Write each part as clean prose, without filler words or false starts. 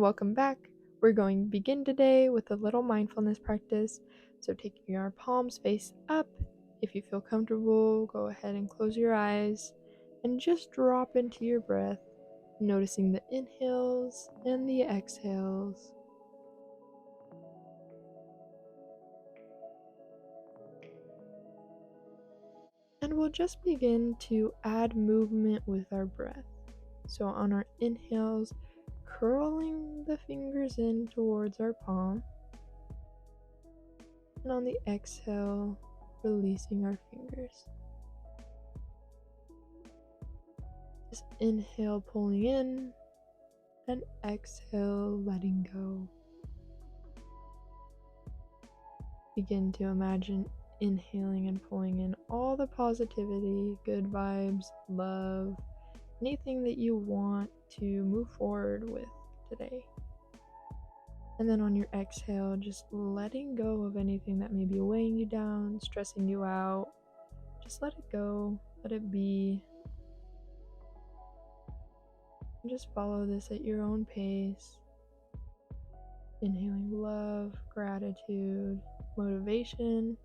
welcome back. We're going to begin today with a little mindfulness practice. So taking your palms face up. If you feel comfortable, go ahead and close your eyes and just drop into your breath, noticing the inhales and the exhales. And we'll just begin to add movement with our breath. So on our inhales, curling the fingers in towards our palm. And on the exhale, releasing our fingers. Just inhale, pulling in, and exhale, letting go. Begin to imagine inhaling and pulling in all the positivity, good vibes, love, anything that you want to move forward with today. And then on your exhale, just letting go of anything that may be weighing you down, stressing you out. Just let it go, let it be. And just follow this at your own pace. Inhaling love, gratitude, motivation,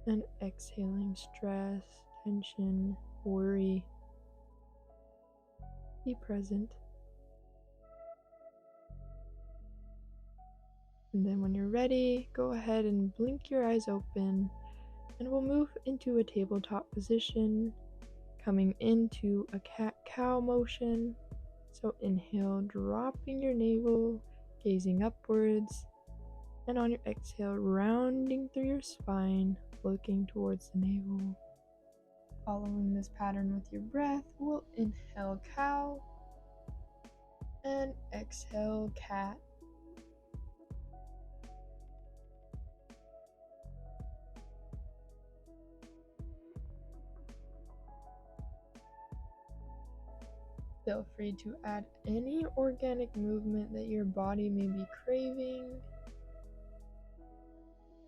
and exhaling stress, tension, worry. Be present. And then when you're ready, go ahead and blink your eyes open, and we'll move into a tabletop position, coming into a cat-cow motion. So inhale, dropping your navel, gazing upwards, and on your exhale, rounding through your spine, looking towards the navel. Following this pattern with your breath, we'll inhale cow and exhale cat. Feel free to add any organic movement that your body may be craving.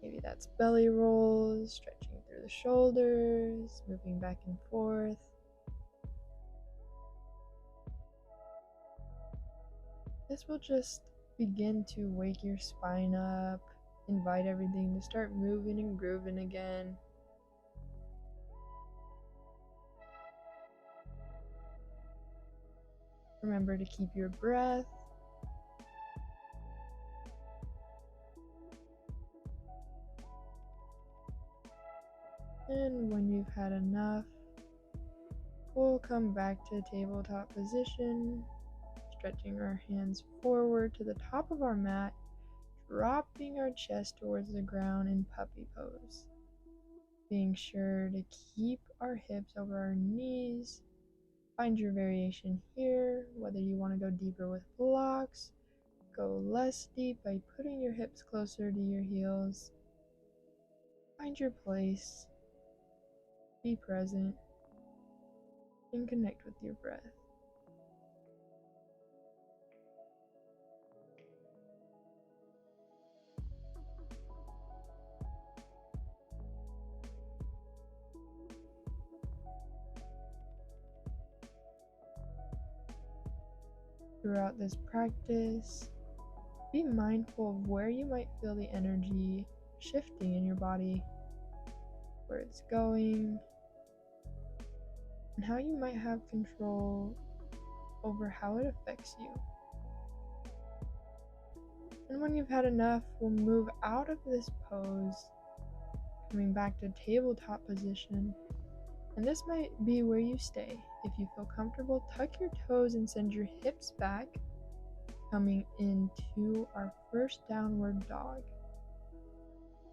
Maybe that's belly rolls, stretching through the shoulders, moving back and forth. This will just begin to wake your spine up, invite everything to start moving and grooving again. Remember to keep your breath. And when you've had enough, we'll come back to tabletop position, stretching our hands forward to the top of our mat, dropping our chest towards the ground in puppy pose. Being sure to keep our hips over our knees. Find your variation here, whether you want to go deeper with blocks, go less deep by putting your hips closer to your heels. Find your place. Be present and connect with your breath. Throughout this practice, be mindful of where you might feel the energy shifting in your body, where it's going, and how you might have control over how it affects you. And when you've had enough, we'll move out of this pose, coming back to tabletop position. And this might be where you stay. If you feel comfortable, tuck your toes and send your hips back, coming into our first downward dog.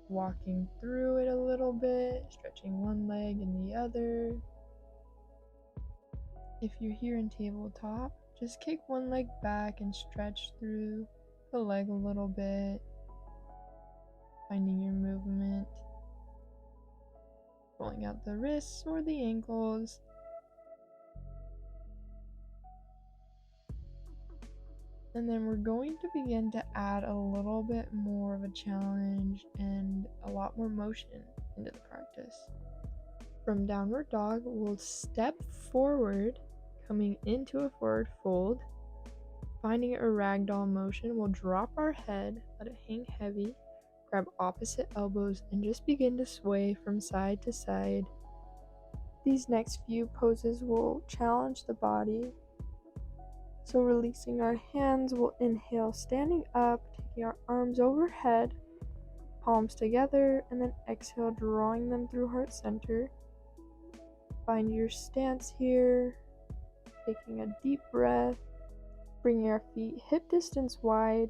Walking through it a little bit, stretching one leg and the other. If you're here in tabletop, just kick one leg back and stretch through the leg a little bit, finding your movement, rolling out the wrists or the ankles. And then we're going to begin to add a little bit more of a challenge and a lot more motion into the practice. From downward dog, we'll step forward, coming into a forward fold, Finding a ragdoll motion, we'll drop our head, let it hang heavy, grab opposite elbows, and just begin to sway from side to side. These next few poses will challenge the body. So releasing our hands, we'll inhale, standing up, taking our arms overhead, palms together, and then exhale, drawing them through heart center. Find your stance here, taking a deep breath, bringing our feet hip distance wide.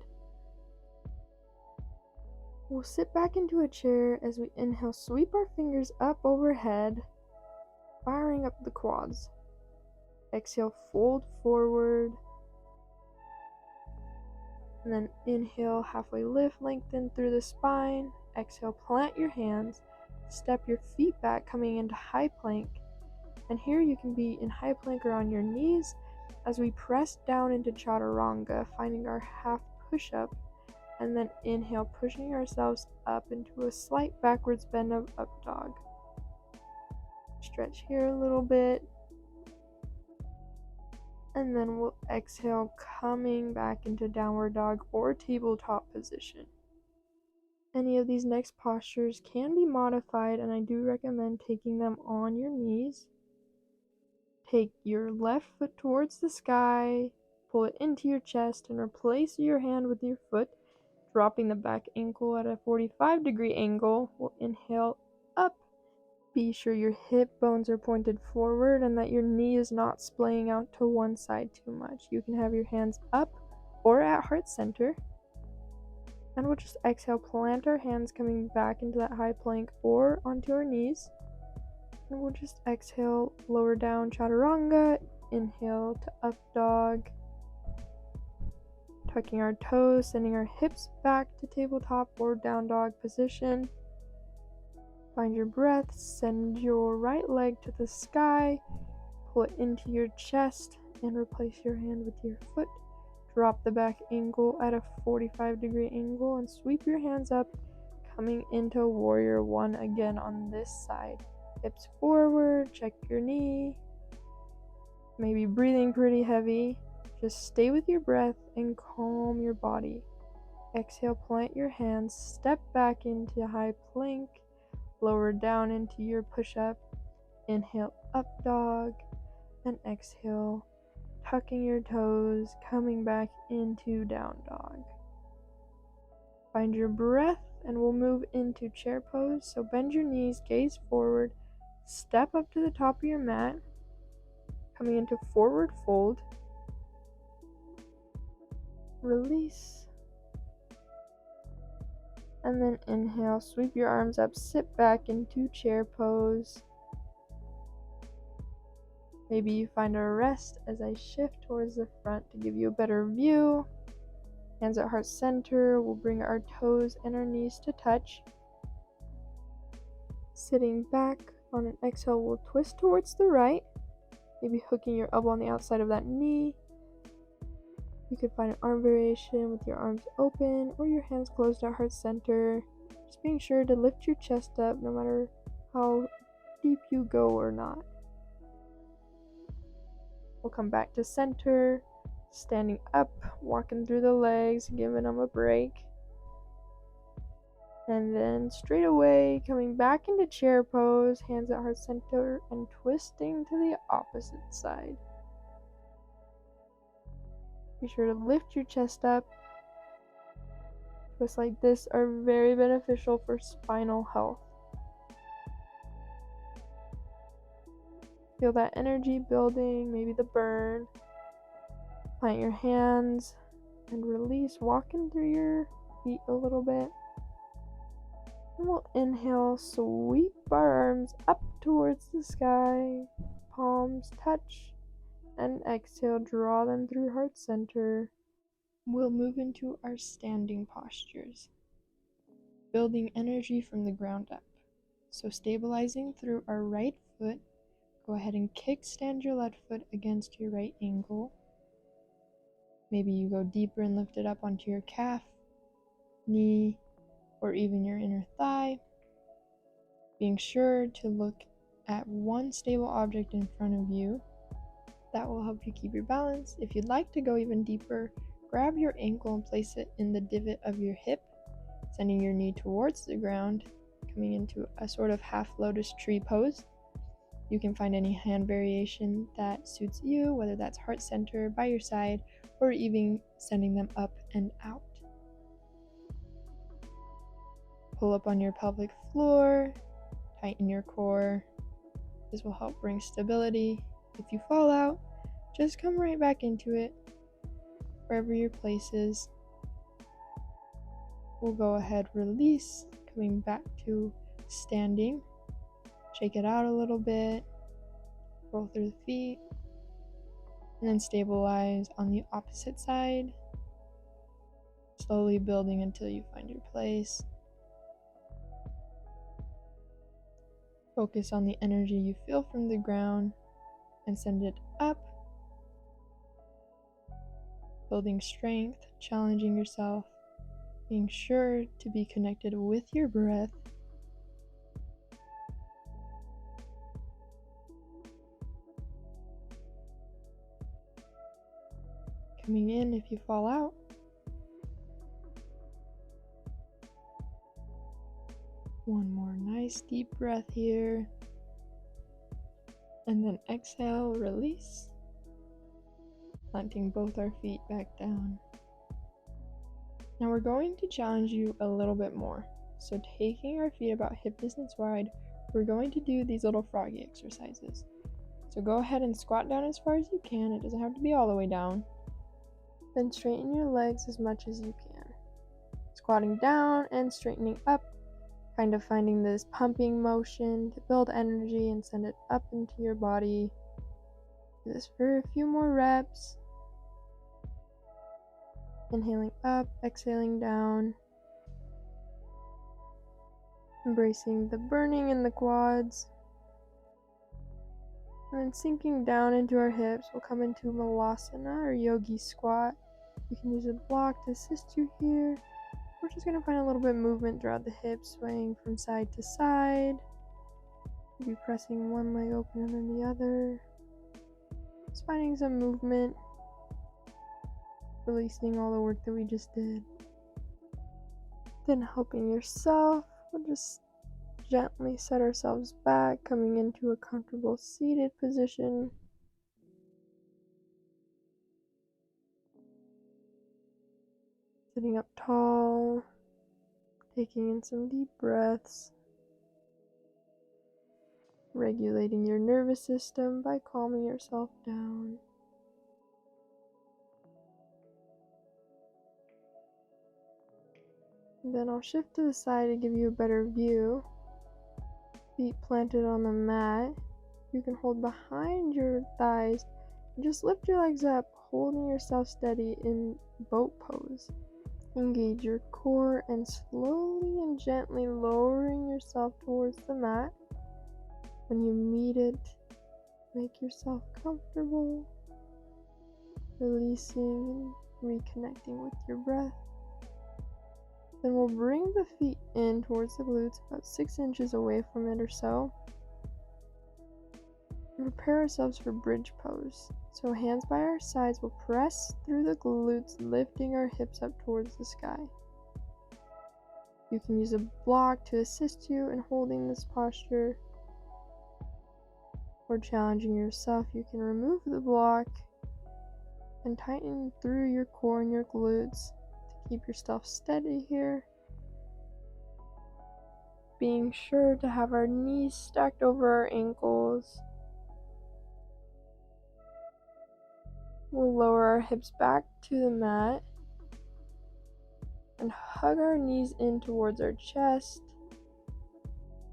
We'll sit back into a chair as we inhale, sweep our fingers up overhead, firing up the quads. Exhale, fold forward. And then inhale, halfway lift, lengthen through the spine. Exhale, plant your hands. Step your feet back, coming into high plank. And here you can be in high plank or on your knees as we press down into chaturanga, finding our half push-up. And then inhale, pushing ourselves up into a slight backwards bend of up dog. Stretch here a little bit. And then we'll exhale, coming back into downward dog or tabletop position. Any of these next postures can be modified, and I do recommend taking them on your knees. Take your left foot towards the sky, pull it into your chest, and replace your hand with your foot, dropping the back ankle at a 45-degree angle. We'll inhale up. Be sure your hip bones are pointed forward and that your knee is not splaying out to one side too much. You can have your hands up or at heart center. And we'll just exhale, plant our hands coming back into that high plank or onto our knees. And we'll just exhale, lower down chaturanga, inhale to up dog. Tucking our toes, sending our hips back to tabletop or down dog position. Find your breath, send your right leg to the sky, pull it into your chest, and replace your hand with your foot. Drop the back ankle at a 45-degree angle and sweep your hands up, coming into warrior one again on this side. Hips forward, check your knee. Maybe breathing pretty heavy. Just stay with your breath and calm your body. Exhale, plant your hands, step back into high plank. Lower down into your push-up. Inhale, up dog. And exhale, tucking your toes, coming back into down dog. Find your breath, and we'll move into chair pose. So bend your knees, gaze forward, step up to the top of your mat, coming into forward fold. Release. And then inhale, sweep your arms up, sit back into chair pose. Maybe you find a rest as I shift towards the front to give you a better view. Hands at heart center, we'll bring our toes and our knees to touch. Sitting back on an exhale, we'll twist towards the right, maybe hooking your elbow on the outside of that knee. You could find an arm variation with your arms open or your hands closed at heart center. Just being sure to lift your chest up no matter how deep you go or not. We'll come back to center, standing up, walking through the legs, giving them a break. And then straight away, coming back into chair pose, hands at heart center, and twisting to the opposite side. Be sure to lift your chest up. Twists like this are very beneficial for spinal health. Feel that energy building, maybe the burn. Plant your hands and release, walking through your feet a little bit. And we'll inhale, sweep our arms up towards the sky, palms touch. And exhale, draw them through heart center. We'll move into our standing postures, building energy from the ground up. So stabilizing through our right foot, go ahead and kickstand your left foot against your right ankle. Maybe you go deeper and lift it up onto your calf, knee, or even your inner thigh. Being sure to look at one stable object in front of you. That will help you keep your balance. If you'd like to go even deeper, grab your ankle and place it in the divot of your hip, sending your knee towards the ground, coming into a sort of half lotus tree pose. You can find any hand variation that suits you, whether that's heart center, by your side, or even sending them up and out. Pull up on your pelvic floor, tighten your core. This will help bring stability. If you fall out, just come right back into it, wherever your place is. We'll go ahead, release, coming back to standing. Shake it out a little bit, roll through the feet, and then stabilize on the opposite side, slowly building until you find your place. Focus on the energy you feel from the ground and send it up, building strength, challenging yourself, being sure to be connected with your breath. Coming in if you fall out. One more nice deep breath here. And then exhale, release. Planting both our feet back down. Now we're going to challenge you a little bit more. So taking our feet about hip distance wide, we're going to do these little froggy exercises. So go ahead and squat down as far as you can. It doesn't have to be all the way down. Then straighten your legs as much as you can. Squatting down and straightening up, kind of finding this pumping motion to build energy and send it up into your body. Do this for a few more reps. Inhaling up, exhaling down. Embracing the burning in the quads. And then sinking down into our hips, we'll come into Malasana or Yogi Squat. You can use a block to assist you here. We're just going to find a little bit of movement throughout the hips, swaying from side to side. Maybe pressing one leg open and then the other. Just finding some movement. Releasing all the work that we just did. Then helping yourself, we'll just gently set ourselves back, coming into a comfortable seated position. Sitting up tall, taking in some deep breaths. Regulating your nervous system by calming yourself down. And then I'll shift to the side to give you a better view. Feet planted on the mat. You can hold behind your thighs and just lift your legs up, holding yourself steady in boat pose. Engage your core and slowly and gently lowering yourself towards the mat. When you meet it, make yourself comfortable, releasing and reconnecting with your breath. Then we'll bring the feet in towards the glutes, about 6 inches away from it or so. And prepare ourselves for bridge pose. So hands by our sides, we'll press through the glutes, lifting our hips up towards the sky. You can use a block to assist you in holding this posture. Or challenging yourself, you can remove the block and tighten through your core and your glutes to keep yourself steady here. Being sure to have our knees stacked over our ankles. We'll lower our hips back to the mat and hug our knees in towards our chest,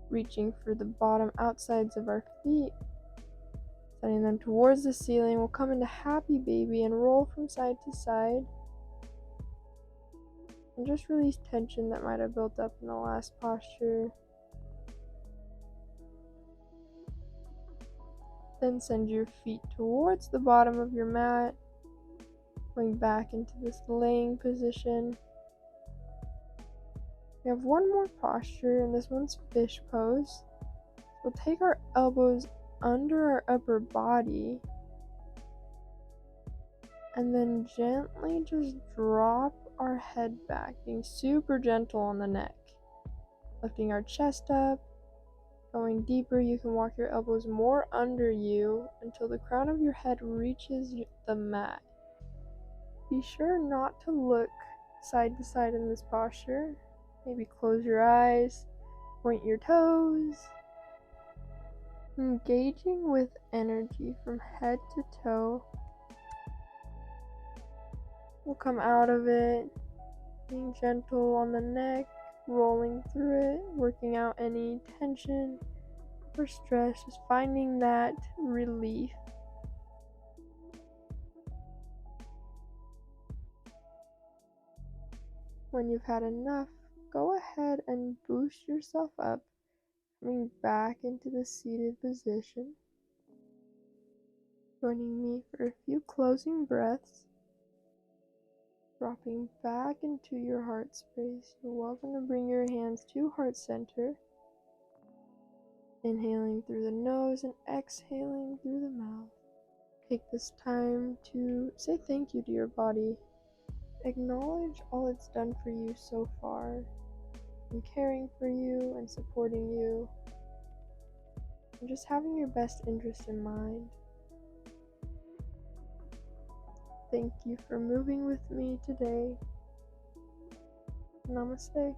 reaching for the bottom outsides of our feet. Sending them towards the ceiling. We'll come into happy baby and roll from side to side. And just release tension that might have built up in the last posture. Then send your feet towards the bottom of your mat. Going back into this laying position. We have one more posture, and this one's fish pose. We'll take our elbows under our upper body, And then gently just drop our head back, being super gentle on the neck. Lifting our chest up, going deeper. You can walk your elbows more under you until the crown of your head reaches the mat. Be sure not to look side to side in this posture. Maybe close your eyes, point your toes. Engaging with energy from head to toe. We'll come out of it, being gentle on the neck, rolling through it, working out any tension or stress, just finding that relief. When you've had enough, go ahead and boost yourself up, coming back into the seated position. Joining me for a few closing breaths. Dropping back into your heart space. You're welcome to bring your hands to heart center. Inhaling through the nose and exhaling through the mouth. Take this time to say thank you to your body. Acknowledge all it's done for you so far, and caring for you and supporting you, and just having your best interest in mind. Thank you for moving with me today. Namaste.